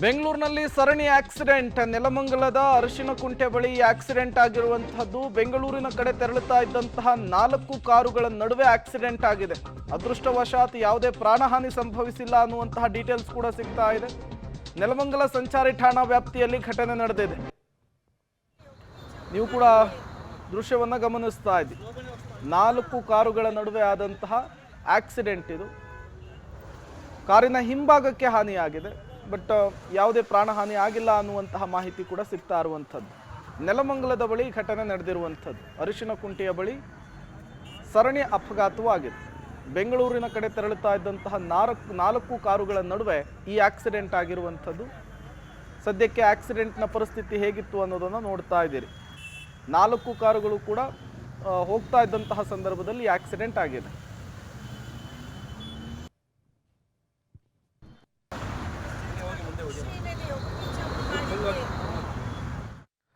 ಬೆಂಗಳೂರಿನಲ್ಲಿ ಸರಣಿ ಆಕ್ಸಿಡೆಂಟ್. ನೆಲಮಂಗಲದ ಅರಶಿನಕುಂಟೆ ಬಳಿ ಆಕ್ಸಿಡೆಂಟ್ ಆಗಿರುವಂತಹದ್ದು. ಬೆಂಗಳೂರಿನ ಕಡೆ ತೆರಳುತ್ತಾ ಇದ್ದಂತಹ 4 ಕಾರುಗಳ ನಡುವೆ ಆಕ್ಸಿಡೆಂಟ್ ಆಗಿದೆ. ಅದೃಷ್ಟವಶಾತ್ ಯಾವುದೇ ಪ್ರಾಣಹಾನಿ ಸಂಭವಿಸಿಲ್ಲ ಅನ್ನುವಂತಹ ಡೀಟೇಲ್ಸ್ ಕೂಡ ಸಿಗ್ತಾ ಇದೆ. ನೆಲಮಂಗಲ ಸಂಚಾರಿ ಠಾಣಾ ವ್ಯಾಪ್ತಿಯಲ್ಲಿ ಘಟನೆ ನಡೆದಿದೆ. ನೀವು ಕೂಡ ದೃಶ್ಯವನ್ನ ಗಮನಿಸ್ತಾ ಇದ್ದೀವಿ. 4 ಕಾರುಗಳ ನಡುವೆ ಆದಂತಹ ಆಕ್ಸಿಡೆಂಟ್ ಇದು. ಕಾರಿನ ಹಿಂಭಾಗಕ್ಕೆ ಹಾನಿಯಾಗಿದೆ, ಬಟ್ ಯಾವುದೇ ಪ್ರಾಣಹಾನಿ ಆಗಿಲ್ಲ ಅನ್ನುವಂತಹ ಮಾಹಿತಿ ಕೂಡ ಸಿಗ್ತಾ ಇರುವಂಥದ್ದು. ನೆಲಮಂಗಲದ ಬಳಿ ಘಟನೆ ನಡೆದಿರುವಂಥದ್ದು. ಅರಿಶಿನಕುಂಟೆಯ ಬಳಿ ಸರಣಿ ಅಪಘಾತವೂ ಆಗಿದೆ. ಬೆಂಗಳೂರಿನ ಕಡೆ ತೆರಳುತ್ತಾ ಇದ್ದಂತಹ 4 ಕಾರುಗಳ ನಡುವೆ ಈ ಆಕ್ಸಿಡೆಂಟ್ ಆಗಿರುವಂಥದ್ದು. ಸದ್ಯಕ್ಕೆ ಆಕ್ಸಿಡೆಂಟ್ನ ಪರಿಸ್ಥಿತಿ ಹೇಗಿತ್ತು ಅನ್ನೋದನ್ನು ನೋಡ್ತಾ ಇದ್ದೀರಿ. 4 ಕಾರುಗಳು ಕೂಡ ಹೋಗ್ತಾ ಇದ್ದಂತಹ ಸಂದರ್ಭದಲ್ಲಿ ಆಕ್ಸಿಡೆಂಟ್ ಆಗಿದೆ.